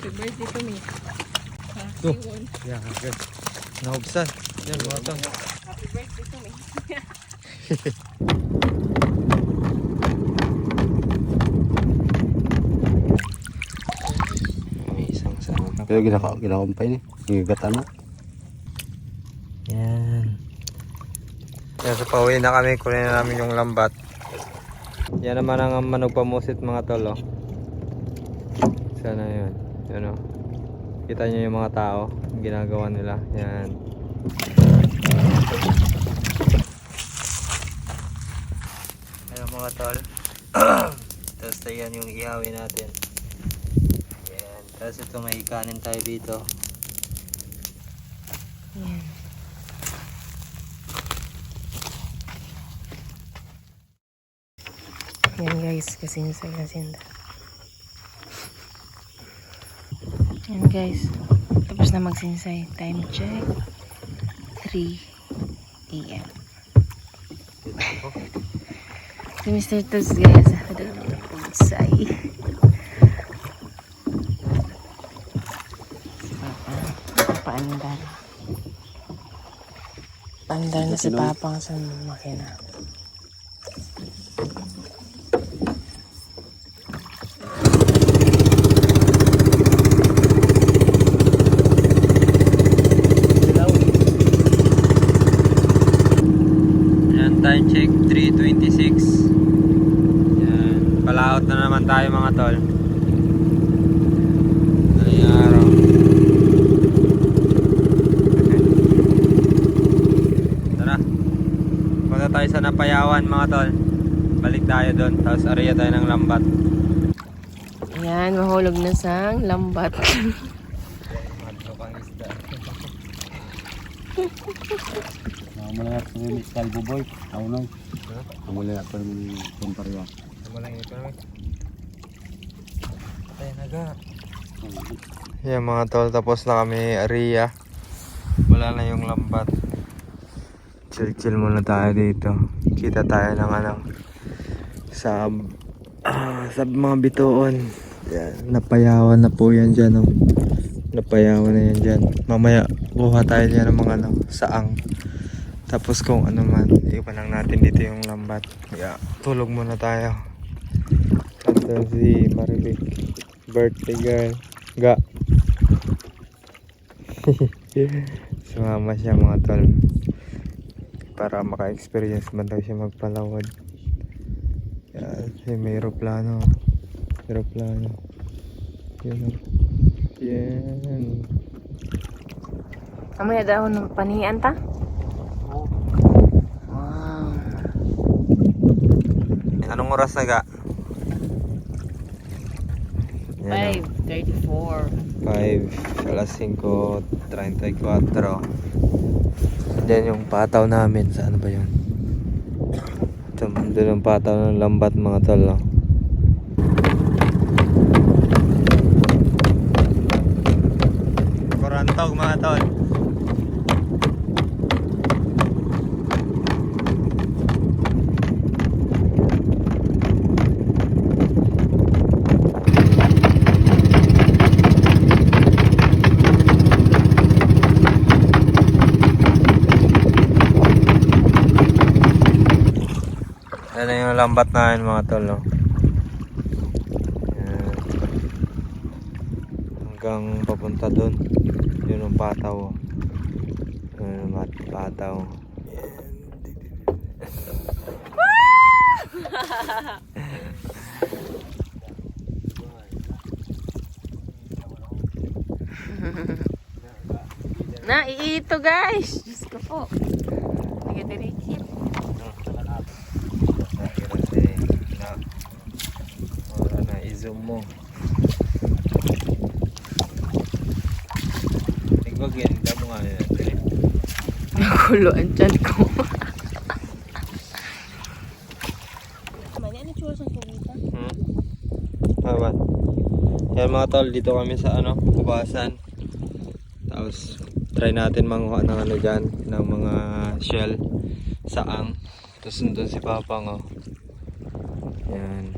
Happy birthday to me. Tuh. Yan, guys. Naubsan. Yan, mga tol. Happy birthday to me. May isang sarap. Pero ginakampay ni. Gigatan na. Yan. Yan, so pauwi na kami. Kunin na namin yung lambat. Yan naman ang manog pamusit mga tol. Oh. Sana yun. Yan o. Kita nyo yung mga tao. Yung ginagawa nila. Yan. Ayan mga tol. Tapos yan yung ihawin natin. Yan. Tapos ito may kanin tayo dito. Yan. Yan guys, kasinsay na sinda. Yan guys, tapos na magsinsay. Time check 3 AM. Si Mr. Tuz guys, nadala mo na pagsay. Si Papa, paandar. Paandar na si Papa sa makina. Time check 3:26. Yan, palaot na naman tayo mga tol. Daling araw. Tara. Punta tayo sa Napayawan mga tol. Balik tayo doon. Tapos area tayo ng lambat. Yan, mahulog na sang lambat. Madlo kang isda. Mula na po yung Calvo Boy. Ako nang. Mula na po yung Pamparya. Walang ito naman. Patay na ga. Yan mga tol, tapos na kami area. Wala na yung lambat. Chill muna tayo dito. Kita tayo ng ano sa mga bituon. Yan, Napayawan na po yan dyan. Oh. Napayawan na yan dyan. Mamaya buha tayo dyan ng mga ano, saang. Tapos kung ano man, iwan lang natin dito yung lambat. Yeah, tulog muna tayo. Andun si Marivic, birthday girl. Ga. Sumama siya mga tol. Para maka-experience man daw siya magpalawad. Yeah, may aeroplano. Yan. Yan. Mamaya daw ng panian ta? Anong oras na ga? 5:34. 5, alas 5:34. Diyan yung pataw namin. Saan ba yun? Doon yung pataw ng lambat mga tol. No? Kurantog mga tol. Yan na yung lambat namin mga tol, no? Yan. Hanggang papunta doon. Yun yung pataw. Yun yung pataw. Na, iito guys! Diyos ko po. Nagadiritip. I-zoom mo. Tigwagin, damo nga yun. Nagulo ang tiyan ko. Awan. Yan mga tol, dito kami sa ano, Kubasan. Tapos try natin manguha ng ano dyan, ng mga shell, saang. Tapos nandun si Papang, oh. Yan.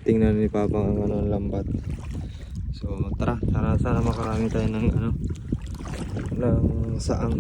Tingnan ni Papang ang ano, lambat. So tara sana makarami tayo ng ng saang.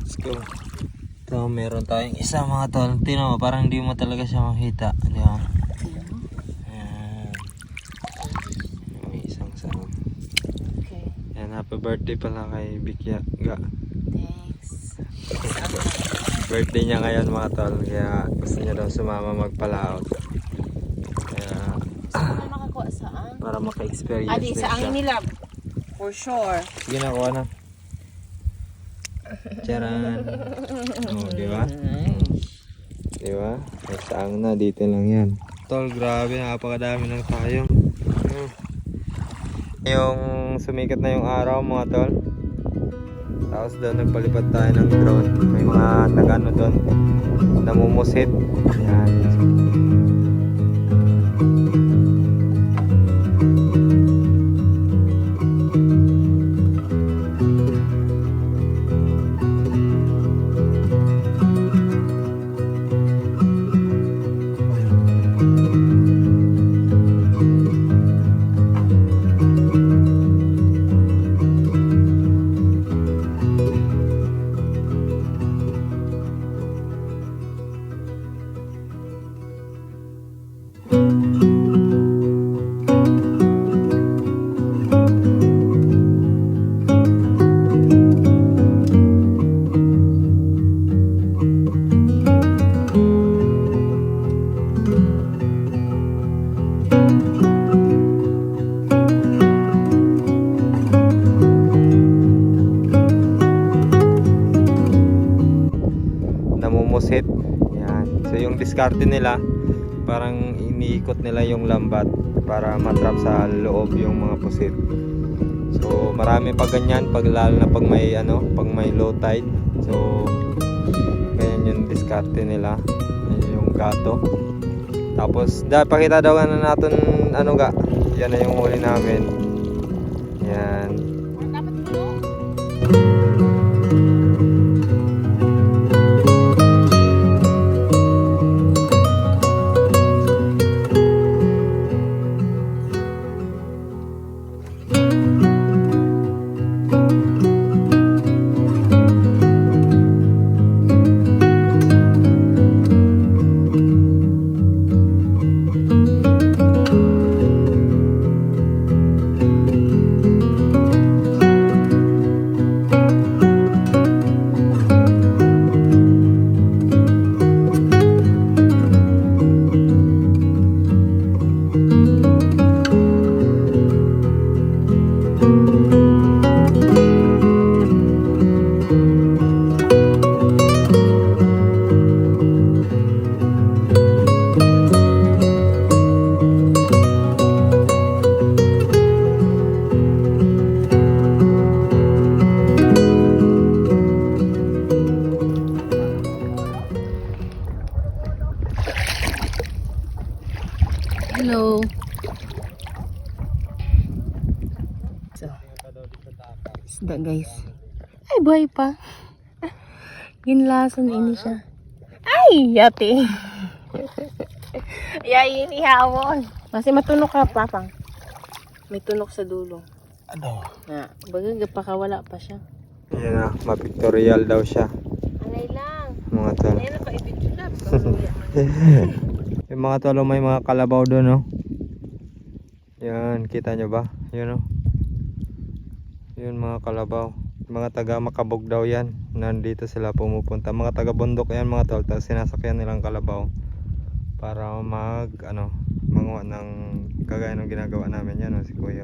Let's go. Ito meron tayong isa mga tol. Tingnan mo, parang hindi mo talaga siya makita, di ba? Ayan. May isang saang. Okay. Yan, happy birthday pala kay Bikya Ga. Thanks. Birthday niya ngayon mga tol, kaya gusto niya daw sumama magpalaot. Kaya Saan na makakuha saan? para maka-experience Adi, din saan siya. nila? For sure. Sige na, kuha na. Charan. Oh, di ba? Di ba? May saang na, dito lang yan. Tol, grabe, napakadami ng tayong. Yung sumikat na yung araw mga tol. Tapos doon nagpalipad tayo ng drone. May mga nag-ano doon, namumusit. Ayan. Namumusit. Yan. So yung diskarte nila, parang iniikot nila yung lambat para matrap sa loob yung mga pusit. So marami pa ganyan pag lalo na pag may low tide. So ganyan yung diskarte nila. Yan yung gato. Tapos pakita daw na natin ga. Yan na yung huli namin. Yan. Dapat mo. Hello. So, isda guys. Ay, buhay pa. Ginlason ini siya. Ay, yati. Yay, inihawon. Kasi matunok ka, papang. May tunok sa dulo. Ano? Na, baga gapakawala pa siya. Yan na, mapictorial daw siya. Anay lang. Mga tol. Anay lang pa i-video na. Yung mga tolo may mga kalabaw doon, no? Yan, kita nyo ba? Yun, no? Yun mga kalabaw. Mga taga Makabog daw yan. Nandito sila pumupunta. Mga taga bundok yan mga tol. Tapos sinasakyan nilang kalabaw para manguha ng kagaya ng ginagawa namin yan, no? Si Kuya.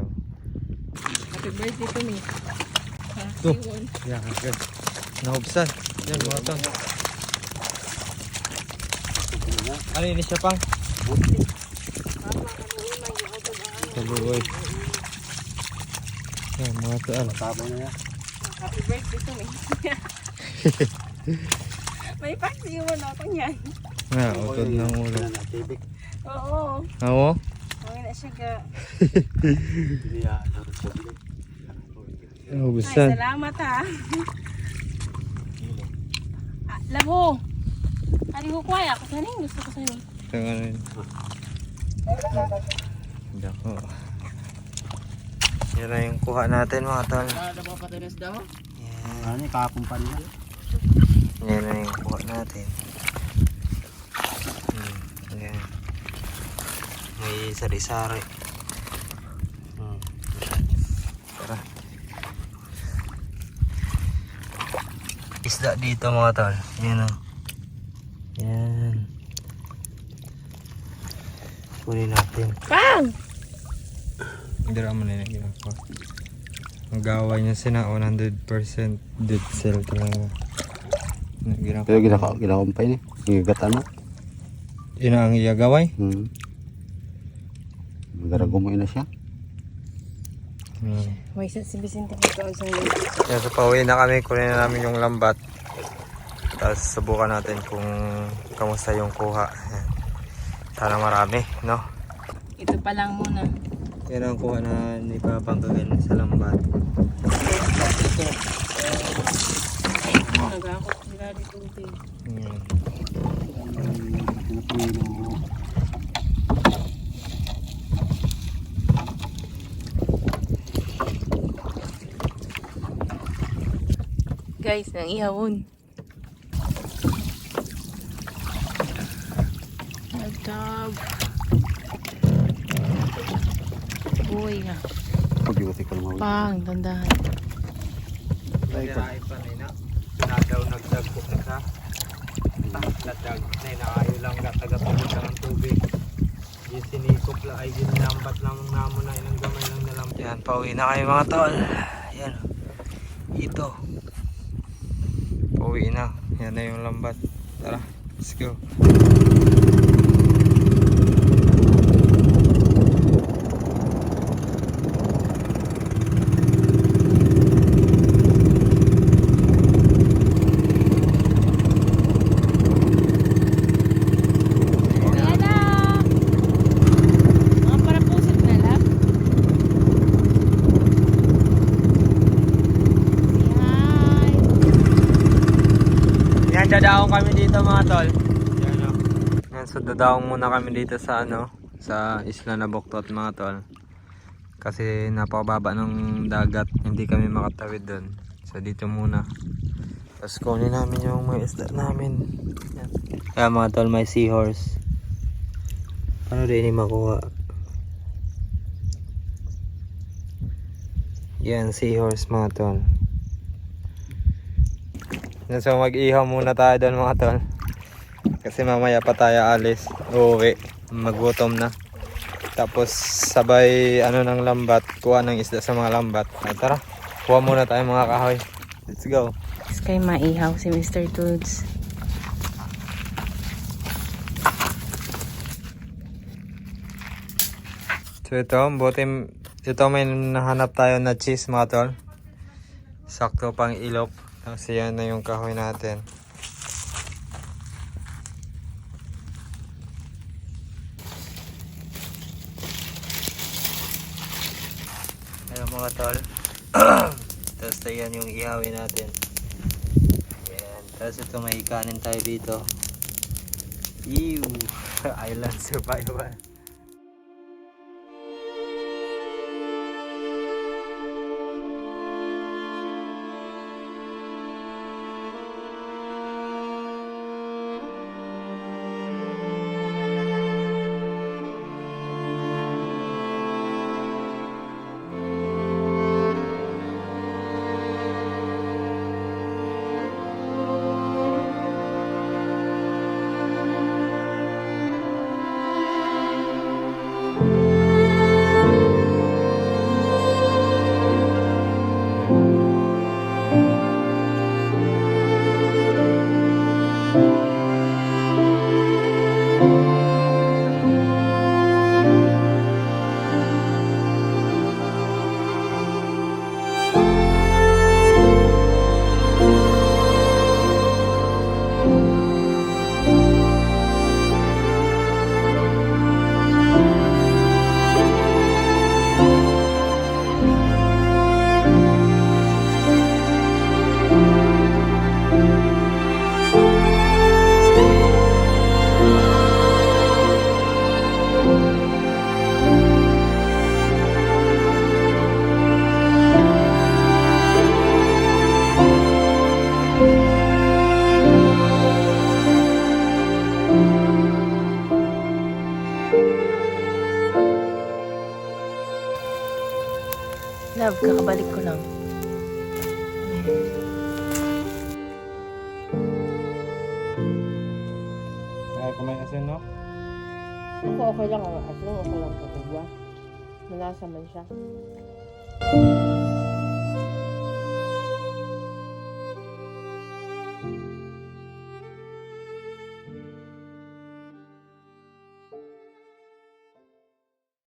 Happy birthday to me. Ito. Yan, okay. Nahubsan. Yan mga tol. Ano ini siya pang? Saluoy. Yan mga tol. Tapos na yan. Happy birthday to me. May paksi mo na ako niyan. Nga, utod ng ulo. Tibik. Oo. Oo? Ang na siya ga. Hindi yan. Ay, Nahubsan. salamat ha. Labo. Ari ko kuya ako sanin gusto ko sanin. Ito nga rin. Dako. Yan na yung kuha natin mga tol. Ada ba patanas daw? Ano yung kahapon pa nila? Yan na yung kuha natin. Yan. May sari-sari. Tara. Isda dito mga tol. Yan o. Yan. Kunin natin. Pang! Hindi naman na ginagawa. Ang gaway niya sina 100% dead cell talaga. Pero ginakampay ni. Gigatan mo. Yun ang iyagaway. Magaragumoy na siya. May isa si Vicente dito isang lady. Yan, so pauwi na kami. Kunin na namin yung lambat. Tapos subukan natin kung kamusta yung kuha. Yan. Sana marami, no? Ito pa lang muna. Yan ang kuha na ipapangkagan sa lambat. Nagakot sila dito. Yan. Guys, nang ihawon. Nagtab. Uy nga. Pag-iwati ka naman. Pang, tandahan. Pagkirain pa nila. Pinadaw nagdagkok na sa. Nagdag na inaayo lang tagatubig ka ng tubig. Yung sinikop lang ay ginambat lamang namon na ilang gamay lang na lambat. Yan, pauwi na kayo mga tol. Yan. Ito. Pauwi na. Yan na yung lambat. Tara, let's go. Dadaong kami dito mga tol. Yan, so dadaong muna kami dito sa sa isla na Buktot mga tol. Kasi napakababa ng dagat, hindi kami makatawid doon. So dito muna. Tapos kunin namin yung mga isda namin. Yan. Kaya mga tol, may seahorse. Paano din makuha? Yan, seahorse mga tol. So mag-ihaw muna tayo doon mga tol. Kasi mamaya pa tayo alis. Uuwi. Magutom na. Tapos sabay ng lambat. Kuha ng isda sa mga lambat. Tara. Kuha muna tayo mga kahoy. Let's go. Kay maihaw si Mr. Toods. So ito, buti ito may nahanap tayo na cheese mga tol. Sakto pang ilok. Tapos yan na yung kahoy natin. Ayan mga tol. Tapos yan yung ihawin natin. Ayan. Tapos ito may kanin tayo dito. Ew! Island survival. Love, kakabalik ko lang. Kaya kumain asin, no? Ako okay lang ang asin. Okay lang po. Malasa man siya.